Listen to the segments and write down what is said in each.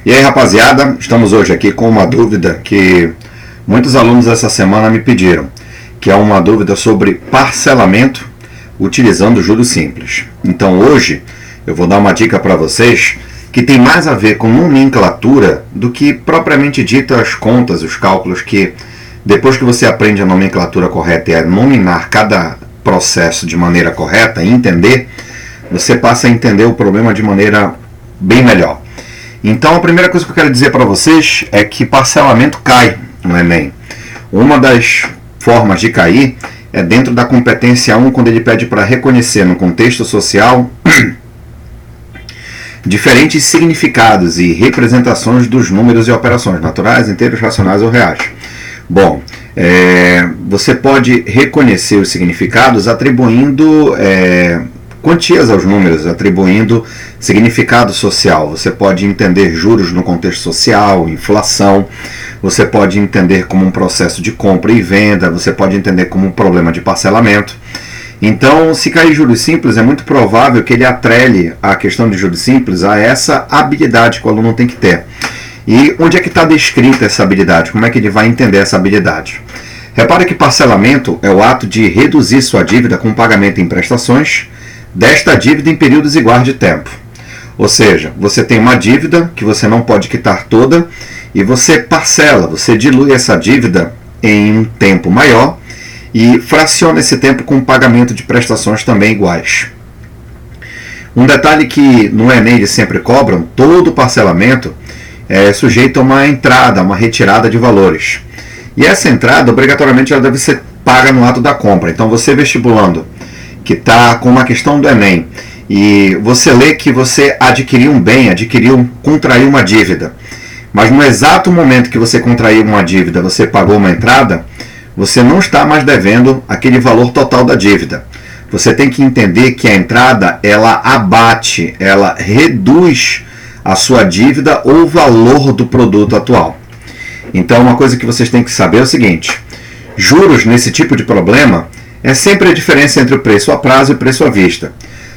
E aí, rapaziada, estamos hoje aqui com uma dúvida que muitos alunos essa semana me pediram, que é uma dúvida sobre parcelamento utilizando juros simples. Então hoje eu vou dar uma dica para vocês que tem mais a ver com nomenclatura do que propriamente dita as contas, os cálculos, que depois que você aprende a nomenclatura correta e a nominar cada processo de maneira correta e entender, você passa a entender o problema de maneira bem melhor. Então a primeira coisa que eu quero dizer para vocês é que parcelamento cai no Enem. Uma das formas de cair é dentro da competência 1, quando ele pede para reconhecer no contexto social diferentes significados e representações dos números e operações naturais, inteiros, racionais ou reais. Bom, você pode reconhecer os significados atribuindo quantias aos números, atribuindo significado social. Você pode entender juros no contexto social, inflação, você pode entender como um processo de compra e venda, você pode entender como um problema de parcelamento. Então, se cair juros simples, é muito provável que ele atrele a questão de juros simples a essa habilidade que o aluno tem que ter. E onde é que está descrita essa habilidade? Como é que ele vai entender essa habilidade? Repare que parcelamento é o ato de reduzir sua dívida com pagamento em prestações desta dívida em períodos iguais de tempo. Ou seja, você tem uma dívida que você não pode quitar toda e você parcela, você dilui essa dívida em um tempo maior e fraciona esse tempo com pagamento de prestações também iguais. Um detalhe que no Enem eles sempre cobram, todo parcelamento é sujeito a uma entrada, uma retirada de valores. E essa entrada, obrigatoriamente, ela deve ser paga no ato da compra. Então você vestibulando, que está com uma questão do Enem, e você lê que você adquiriu um bem, contraiu uma dívida, mas no exato momento que você contraiu uma dívida, você pagou uma entrada, você não está mais devendo aquele valor total da dívida. Você tem que entender que a entrada, ela abate, ela reduz a sua dívida ou o valor do produto atual. Então uma coisa que vocês têm que saber é o seguinte: juros nesse tipo de problema é sempre a diferença entre o preço a prazo e o preço à vista.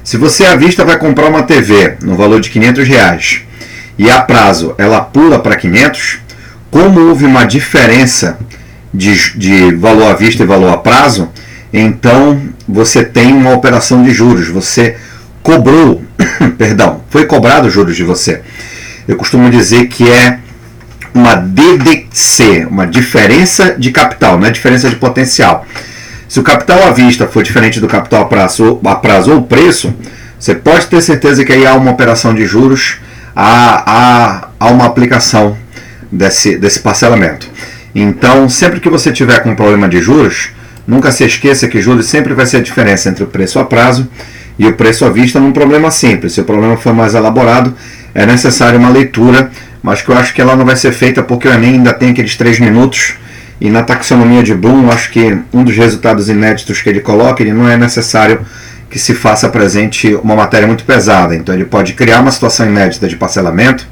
Se você à vista vai comprar uma TV no valor de R$500 e a prazo ela pula para 500, como houve uma diferença de valor à vista e valor a prazo, então você tem uma operação de juros, você cobrou, foi cobrado juros de você. Eu costumo dizer que é uma DDC, uma diferença de capital, não é diferença de potencial. Se o capital à vista for diferente do capital a prazo ou preço, você pode ter certeza que aí há uma operação de juros, há uma aplicação desse parcelamento. Então, sempre que você tiver com um problema de juros, nunca se esqueça que juros sempre vai ser a diferença entre o preço a prazo e o preço à vista num problema simples. Se o problema for mais elaborado, é necessário uma leitura, mas que eu acho que ela não vai ser feita porque o Enem ainda tem aqueles 3 minutos. E na taxonomia de Bloom, acho que um dos resultados inéditos que ele coloca, ele não é necessário que se faça presente uma matéria muito pesada. Então ele pode criar uma situação inédita de parcelamento,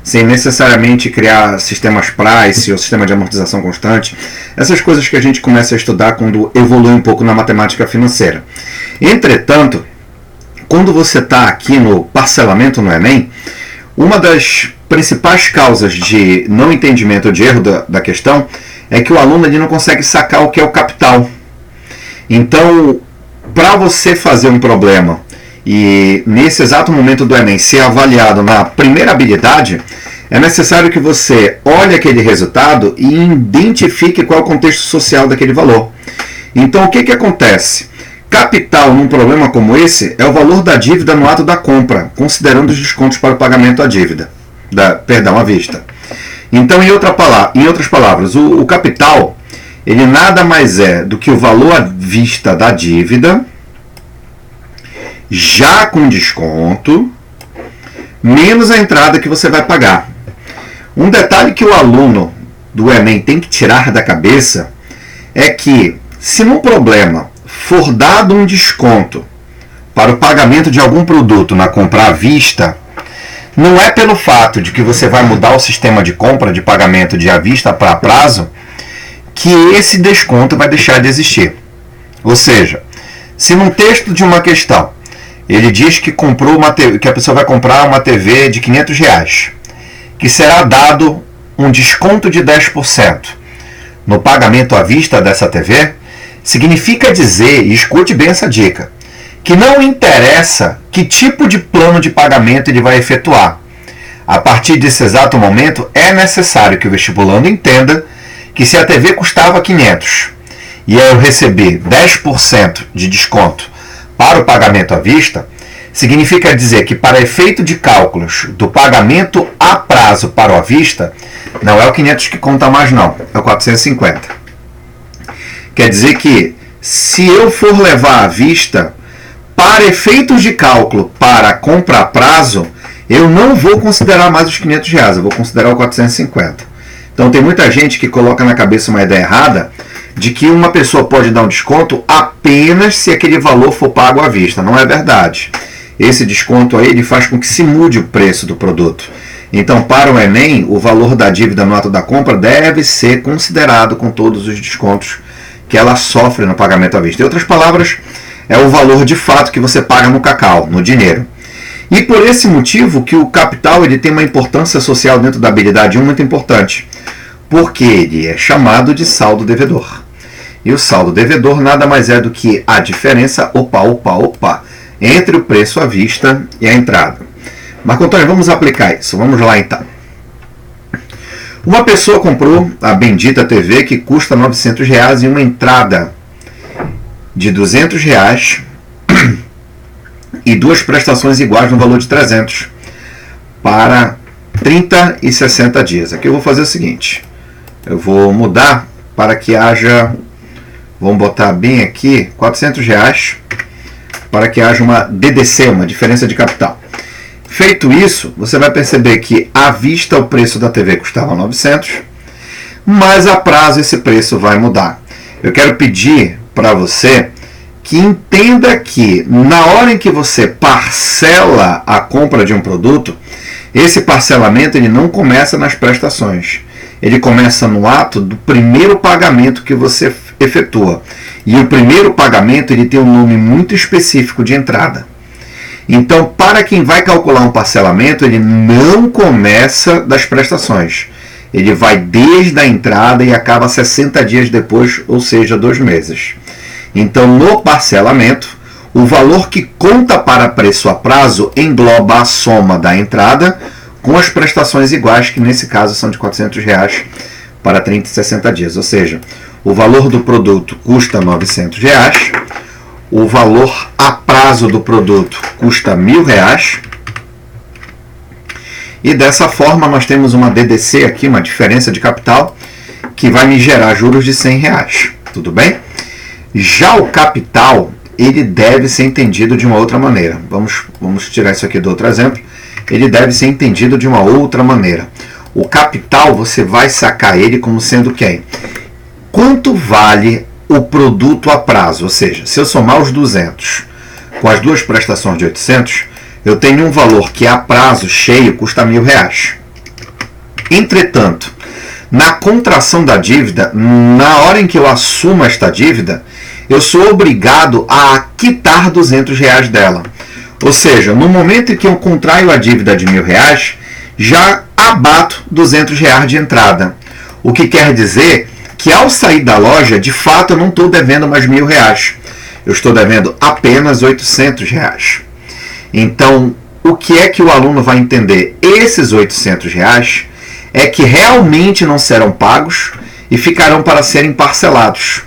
sem necessariamente criar sistemas price ou sistema de amortização constante. Essas coisas que a gente começa a estudar quando evolui um pouco na matemática financeira. Entretanto, quando você está aqui no parcelamento no Enem, uma das principais causas de não entendimento ou de erro da questão é que o aluno ele não consegue sacar o que é o capital. Então, para você fazer um problema e nesse exato momento do Enem ser avaliado na primeira habilidade, é necessário que você olhe aquele resultado e identifique qual é o contexto social daquele valor. Então, o que acontece? Capital num problema como esse é o valor da dívida no ato da compra, considerando os descontos para o pagamento à dívida, à vista. Então, em outras palavras, o capital ele nada mais é do que o valor à vista da dívida, já com desconto, menos a entrada que você vai pagar. Um detalhe que o aluno do Enem tem que tirar da cabeça é que, se num problema for dado um desconto para o pagamento de algum produto na compra à vista, não é pelo fato de que você vai mudar o sistema de compra de pagamento de à vista para prazo que esse desconto vai deixar de existir. Ou seja, se num texto de uma questão ele diz que comprou que a pessoa vai comprar uma TV de R$500 que será dado um desconto de 10% no pagamento à vista dessa TV, significa dizer, e escute bem essa dica, que não interessa que tipo de plano de pagamento ele vai efetuar. A partir desse exato momento, é necessário que o vestibulando entenda que se a TV custava 500 e eu receber 10% de desconto para o pagamento à vista, significa dizer que para efeito de cálculos do pagamento a prazo para o à vista, não é o 500 que conta mais não, é o 450. Quer dizer que se eu for levar à vista, para efeitos de cálculo para compra a prazo, eu não vou considerar mais os R$500, eu vou considerar o 450. Então tem muita gente que coloca na cabeça uma ideia errada de que uma pessoa pode dar um desconto apenas se aquele valor for pago à vista. Não é verdade. Esse desconto aí ele faz com que se mude o preço do produto. Então, para o Enem, o valor da dívida no ato da compra deve ser considerado com todos os descontos que ela sofre no pagamento à vista. Em outras palavras, é o valor de fato que você paga no cacau, no dinheiro. E por esse motivo que o capital ele tem uma importância social dentro da habilidade 1 muito importante, porque ele é chamado de saldo devedor. E o saldo devedor nada mais é do que a diferença, entre o preço à vista e a entrada. Marco Antônio, vamos aplicar isso. Vamos lá então. Uma pessoa comprou a bendita TV que custa R$900 e uma entrada de R$200 e duas prestações iguais no valor de 300 para 30 e 60 dias. Aqui eu vou fazer o seguinte. Eu vou mudar para que haja, vamos botar bem aqui, R$400 para que haja uma DDC, uma diferença de capital. Feito isso, você vai perceber que à vista o preço da TV custava 900, mas a prazo esse preço vai mudar. Eu quero pedir para você que entenda que na hora em que você parcela a compra de um produto, esse parcelamento ele não começa nas prestações. Ele começa no ato do primeiro pagamento que você efetua. E o primeiro pagamento ele tem um nome muito específico de entrada. Então, para quem vai calcular um parcelamento, ele não começa das prestações. Ele vai desde a entrada e acaba 60 dias depois, ou seja, 2 meses. Então, no parcelamento, o valor que conta para preço a prazo engloba a soma da entrada com as prestações iguais, que nesse caso são de R$400 para 30 e 60 dias. Ou seja, o valor do produto custa R$900, o valor a prazo do produto custa R$1.000, e dessa forma nós temos uma DDC aqui, uma diferença de capital, que vai me gerar juros de R$100. Tudo bem? Já o capital, ele deve ser entendido de uma outra maneira. Vamos tirar isso aqui do outro exemplo. Ele deve ser entendido de uma outra maneira. O capital, você vai sacar ele como sendo quem? Quanto vale o produto a prazo? Ou seja, se eu somar os 200 com as duas prestações de 800, eu tenho um valor que a prazo cheio custa R$1.000. Entretanto, na contração da dívida, na hora em que eu assumo esta dívida, eu sou obrigado a quitar R$200 dela. Ou seja, no momento em que eu contraio a dívida de R$1.000, já abato R$200 de entrada. O que quer dizer que ao sair da loja, de fato, eu não estou devendo mais R$1.000. Eu estou devendo apenas R$800. Então, o que é que o aluno vai entender? Esses R$800 é que realmente não serão pagos e ficarão para serem parcelados.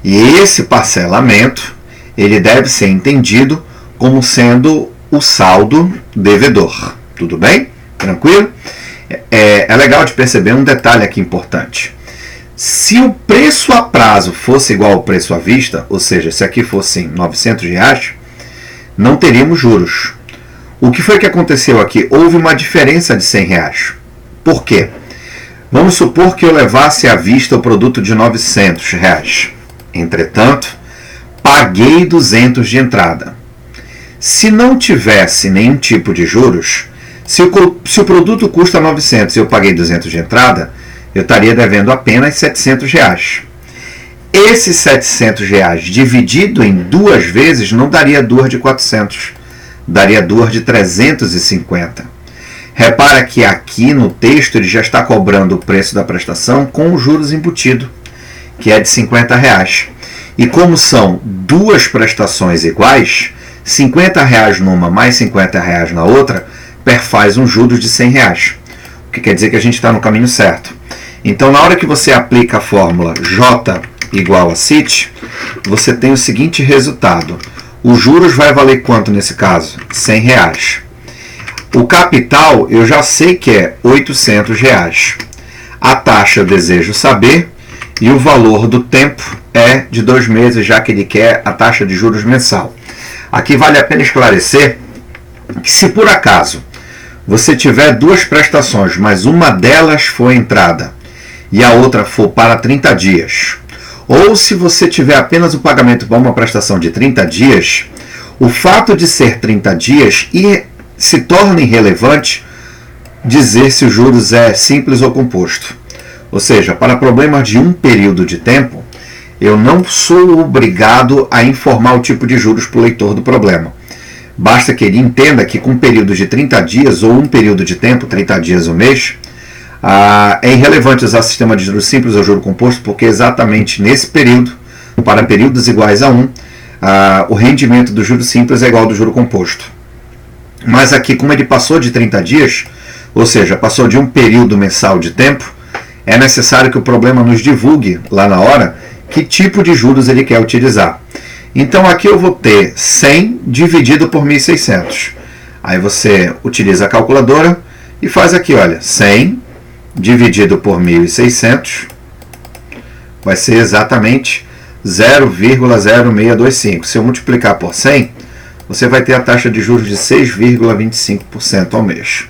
E esse parcelamento, ele deve ser entendido como sendo o saldo devedor. Tudo bem? Tranquilo? É legal de perceber um detalhe aqui importante. Se o preço a prazo fosse igual ao preço à vista, ou seja, se aqui fossem R$900, não teríamos juros. O que foi que aconteceu aqui? Houve uma diferença de R$100. Por quê? Vamos supor que eu levasse à vista o produto de R$900. Entretanto, paguei 200 de entrada. Se não tivesse nenhum tipo de juros, se o produto custa 900 e eu paguei 200 de entrada, eu estaria devendo apenas R$700. Esses R$700 dividido em 2 vezes não daria duas de 400, daria duas de 350. Repara que aqui no texto ele já está cobrando o preço da prestação com os juros embutido, que é de R$50. E como são duas prestações iguais, R$50 numa mais R$50 na outra, perfaz um juros de R$100. O que quer dizer que a gente está no caminho certo. Então, na hora que você aplica a fórmula J igual a CIT, você tem o seguinte resultado. O juros vai valer quanto nesse caso? R$100. O capital eu já sei que é R$800. A taxa eu desejo saber e o valor do tempo é de 2 meses, já que ele quer a taxa de juros mensal. Aqui vale a pena esclarecer que se por acaso você tiver duas prestações, mas uma delas for entrada e a outra for para 30 dias, ou se você tiver apenas o pagamento para uma prestação de 30 dias, o fato de ser 30 dias se torna irrelevante dizer se o juros é simples ou composto. Ou seja, para problemas de um período de tempo, eu não sou obrigado a informar o tipo de juros para o leitor do problema. Basta que ele entenda que com um período de 30 dias ou um período de tempo, 30 dias ou mês, é irrelevante usar sistema de juros simples ou juro composto, porque exatamente nesse período, para períodos iguais a 1, o rendimento do juro simples é igual ao do juro composto. Mas aqui, como ele passou de 30 dias, ou seja, passou de um período mensal de tempo, é necessário que o problema nos divulgue lá na hora que tipo de juros ele quer utilizar. Então aqui eu vou ter 100 dividido por 1.600. Aí você utiliza a calculadora e faz aqui, olha, 100 dividido por 1.600 vai ser exatamente 0,0625. Se eu multiplicar por 100, você vai ter a taxa de juros de 6,25% ao mês.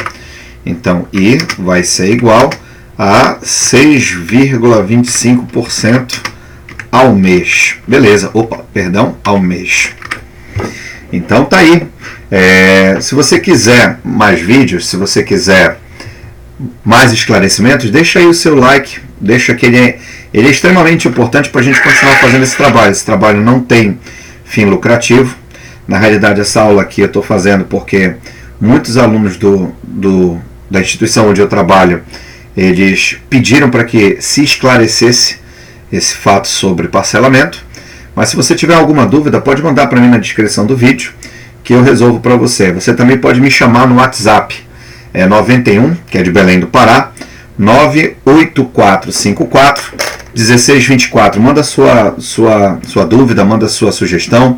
Então, I vai ser igual a 6,25% ao mês. Beleza, ao mês. Então tá aí. Se você quiser mais vídeos, se você quiser mais esclarecimentos, deixa aí o seu like, deixa que ele é extremamente importante para a gente continuar fazendo esse trabalho. Esse trabalho não tem fim lucrativo. Na realidade, essa aula aqui eu estou fazendo porque muitos alunos da instituição onde eu trabalho, eles pediram para que se esclarecesse esse fato sobre parcelamento. Mas se você tiver alguma dúvida, pode mandar para mim na descrição do vídeo, que eu resolvo para você. Você também pode me chamar no WhatsApp, 91, que é de Belém do Pará, 98454 1624. Manda sua dúvida, manda sua sugestão.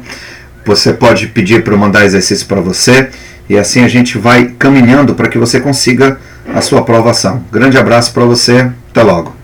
Você pode pedir para eu mandar exercício para você, e assim a gente vai caminhando para que você consiga a sua aprovação. Grande abraço para você, até logo.